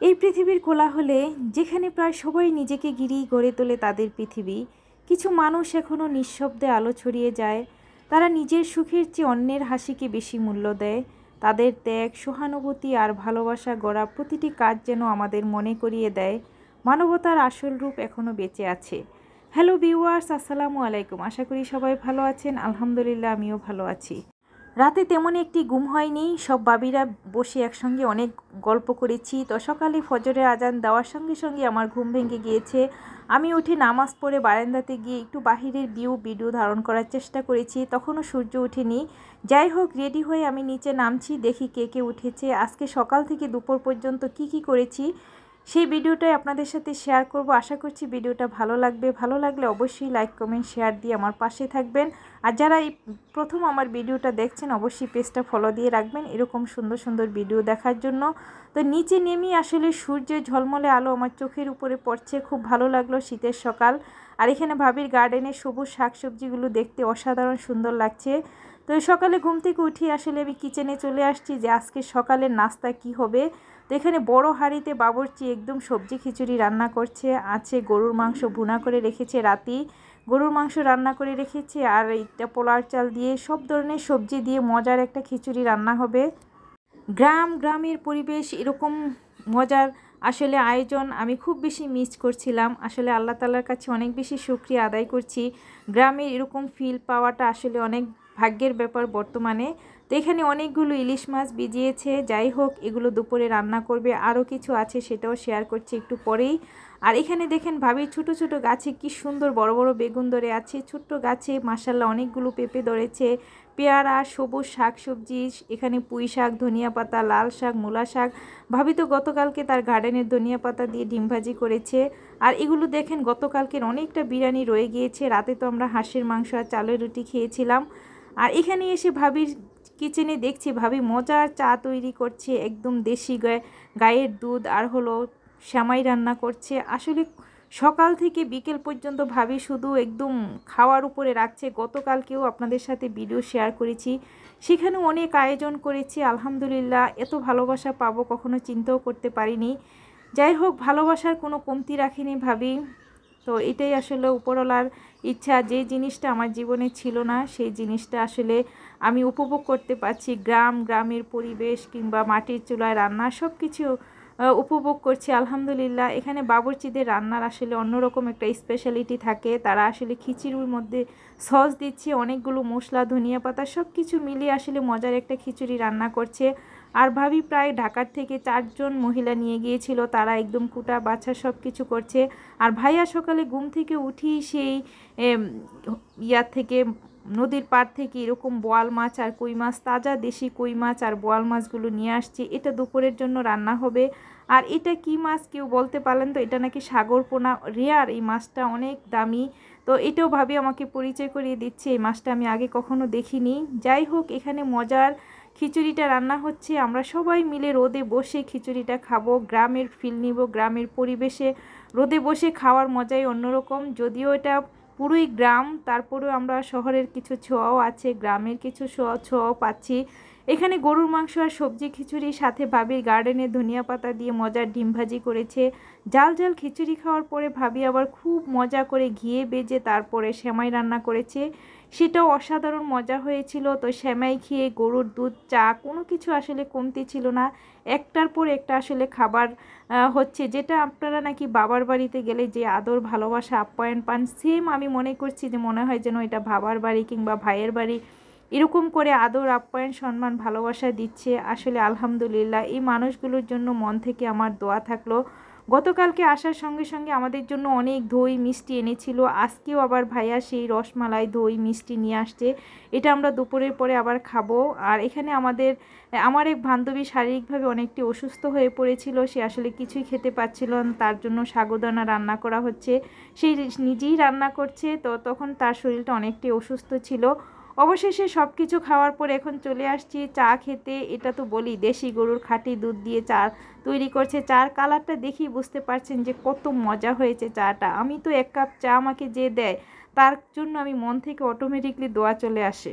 এই পৃথিবীর কোলাহলে যেখানে প্রায় সবাই নিজেকে ঘিরেই গড়ে তোলে তাদের পৃথিবী, কিছু মানুষ এখনও নিঃশব্দে আলো ছড়িয়ে যায়। তারা নিজের সুখের চেয়ে অন্যের হাসিকে বেশি মূল্য দেয়। তাদের ত্যাগ, সহানুভূতি আর ভালোবাসা গড়া প্রতিটি কাজ যেন আমাদের মনে করিয়ে দেয় মানবতার আসল রূপ এখনও বেঁচে আছে। হ্যালো ভিউয়ার্স, আসসালামু আলাইকুম। আশা করি সবাই ভালো আছেন। আলহামদুলিল্লাহ, আমিও ভালো আছি। রাতে তেমন একটি ঘুম হয়নি। সব বাবিরা বসে একসঙ্গে অনেক গল্প করেছি। তো সকালে ফজরের আজান দেওয়ার সঙ্গে সঙ্গে আমার ঘুম ভেঙে গিয়েছে। আমি উঠে নামাজ পড়ে বারান্দাতে গিয়ে একটু বাহিরের ভিডিও ধারণ করার চেষ্টা করেছি। তখনও সূর্য ওঠেনি। যাই হোক, রেডি হয়ে আমি নিচে নামছি, দেখি কে কে উঠেছে। আজকে সকাল থেকে দুপুর পর্যন্ত কি করেছি সেই ভিডিওটাই আপনাদের সাথে শেয়ার করব। আশা করছি ভিডিওটা ভালো লাগবে। ভালো লাগলে অবশ্যই লাইক, কমেন্ট, শেয়ার দিয়ে আমার পাশে থাকবেন। আর যারা এই প্রথম আমার ভিডিওটা দেখছেন অবশ্যই পেজটা ফলো দিয়ে রাখবেন এরকম সুন্দর সুন্দর ভিডিও দেখার জন্য। তো নিচে নেমেই আসলে সূর্যের ঝলমলে আলো আমার চোখের উপরে পড়ছে, খুব ভালো লাগলো। শীতের সকাল, আর এখানে ভাবির গার্ডেনের সবুজ শাকসবজিগুলো দেখতে অসাধারণ সুন্দর লাগছে। তো সকালে ঘুম থেকে উঠে আসলে আমি কিচেনে চলে আসছি যে আজকে সকালের নাস্তা কি হবে। তো এখানে বড় হাঁড়িতে বাবুর্চি একদম সবজি খিচুড়ি রান্না করছে। আছে গরুর মাংস ভুনা করে রেখেছে, রাতেই গরুর মাংস রান্না করে রেখেছে, আর এইটা পোলার চাল দিয়ে সব ধরনের সবজি দিয়ে মজার একটা খিচুড়ি রান্না হবে। গ্রামের পরিবেশ, এরকম মজার আসলে আয়োজন আমি খুব বেশি মিস করছিলাম। আসলে আল্লাহ তাআলার কাছে অনেক বেশি শুকরিয়া আদায় করছি। গ্রামের এরকম ফিল পাওয়াটা আসলে অনেক ভাগ্যের ব্যাপার বর্তমানে। তো এখানে অনেকগুলো ইলিশ মাছ ভিজিয়েছে। যাই হোক, এগুলো দুপুরে রান্না করবে। আরও কিছু আছে, সেটাও শেয়ার করছি একটু পরেই। আর এখানে দেখেন ভাবি ছোট ছোট গাছে কি সুন্দর বড় বড় বেগুন ধরে আছে। ছোট্ট গাছে মাশাআল্লাহ অনেকগুলো পেঁপে ধরেছে, পেয়ারা, সবুজ শাকসবজি। এখানে পুঁই শাক, ধনিয়া পাতা, লাল শাক, মূলা শাক। ভাবি তো গতকালকে তার গার্ডেনের ধনিয়া পাতা দিয়ে ডিম ভাজি করেছে। আর এগুলো দেখেন গতকালকের অনেকটা বিরিয়ানি রয়ে গিয়েছে। রাতে তো আমরা হাঁসের মাংস আর চালের রুটি খেয়েছিলাম। আর এখানে এসে ভাবির কিচেনে দেখছি ভাবি মজার চা তৈরি করছে, একদম দেশি গায়ের দুধ আর হলো সেমাই রান্না করছে। আসলে সকাল থেকে বিকেল পর্যন্ত ভাবি শুধু একদম খাওয়ার উপরে রাখছে। গতকালকেও আপনাদের সাথে ভিডিও শেয়ার করেছি, সেখানেও অনেক আয়োজন করেছি। আলহামদুলিল্লাহ, এত ভালোবাসা পাবো কখনো চিন্তাও করতে পারিনি। যাই হোক, ভালোবাসার কোনো কমতি রাখিনি ভাবি। তো এটাই আসলে উপরওয়ালার ইচ্ছা। যে জিনিসটা আমার জীবনে ছিল না সেই জিনিসটা আসলে আমি উপভোগ করতে পারছি। গ্রামের পরিবেশ কিংবা মাটির চুলায় রান্না সব কিছু উপভোগ করছি আলহামদুলিল্লাহ। এখানে বাবুর্চিদের রান্নার আসলে অন্যরকম একটা স্পেশালিটি থাকে। তারা আসলে খিচুড়ির মধ্যে সস দিচ্ছে, অনেকগুলো মশলা, ধনিয়া পাতা সব কিছু মিলিয়ে আসলে মজার একটা খিচুড়ি রান্না করছে। আর ভাবি প্রায় ঢাকার থেকে 4 জন মহিলা নিয়ে গিয়েছিল, তারা একদম কুটা বাছা সব কিছু করছে। আর ভাইয়া সকালে ঘুম থেকে উঠি সেই ইয়ার থেকে, নদীর পাড় থেকে এরকম বোয়াল মাছ আর কই মাছ, তাজা দেশি কই মাছ আর বোয়াল মাছগুলো নিয়ে আসছে। এটা দুপুরের জন্য রান্না হবে। আর এটা কি মাছ কেউ বলতে পারলেন তো? এটা নাকি সাগর পোনা, রেয়ার এই মাছটা, অনেক দামি। তো এটাও ভাবি আমাকে পরিচয় করিয়ে দিচ্ছে, এই মাছটা আমি আগে কখনো দেখিনি। যাই হোক, এখানে মজার খিচুড়িটা রান্না হচ্ছে। আমরা সবাই মিলে রোদে বসে খিচুড়িটা খাবো, গ্রামের ফিল নিব। গ্রামের পরিবেশে রোদে বসে খাওয়ার মজাই অন্যরকম। যদিও এটা পুরোই গ্রাম, তারপরেও আমরা শহরের কিছু ছোঁয়াও আছে, গ্রামের কিছু ছোঁয়াও পাচ্ছি। এখানে গরুর মাংস আর সবজি খিচুড়ি, সাথে ভাবির গার্ডেনে ধনিয়া পাতা দিয়ে মজার ডিম ভাজি করেছে। জাল জাল খিচুড়ি খাওয়ার পরে ভাবি আবার খুব মজা করে ঘিয়ে বেজে তারপরে সেমাই রান্না করেছে, সেটাও অসাধারণ মজা হয়েছিল। তো সেমাই খেয়ে গরুর দুধ, চা, কোনো কিছু আসলে কমতি ছিল না। একটার পর একটা আসলে খাবার হচ্ছে, যেটা আপনারা নাকি বাবার বাড়িতে গেলে যে আদর, ভালোবাসা, আপ্যায়ন পান, সেম আমি মনে করছি যে মনে হয় যেন এটা বাবার বাড়ি কিংবা ভাইয়ের বাড়ি, এরকম করে আদর, আপ্যায়ন, সম্মান, ভালোবাসা দিচ্ছে। আসলে আলহামদুলিল্লাহ, এই মানুষগুলোর জন্য মন থেকে আমার দোয়া থাকলো। গতকালকে আসার সঙ্গে সঙ্গে আমাদের জন্য অনেক দই মিষ্টি এনেছিল। আজকেও আবার ভাইয়া সেই রসমালাই, দই, মিষ্টি নিয়ে আসছে। এটা আমরা দুপুরের পরে আবার খাবো। আর এখানে আমার এক বান্ধবী শারীরিকভাবে অনেকটি অসুস্থ হয়ে পড়েছিল, সে আসলে কিছুই খেতে পাচ্ছিল না, তার জন্য সাগুদানা রান্না করা হচ্ছে। সেই নিজেই রান্না করছে। তো তখন তার শরীরটা অনেকটি অসুস্থ ছিল। অবশেষে সব কিছু খাওয়ার পর এখন চলে আসছি চা খেতে। এটা তো বলি দেশি গরুর খাঁটি দুধ দিয়ে চা তৈরি করছে। চার কালারটা দেখেই বুঝতে পারছেন যে কত মজা হয়েছে চাটা। আমি তো 1 কাপ চা আমাকে যে দেয় তার জন্য আমি মন থেকে অটোমেটিকলি দোয়া চলে আসে।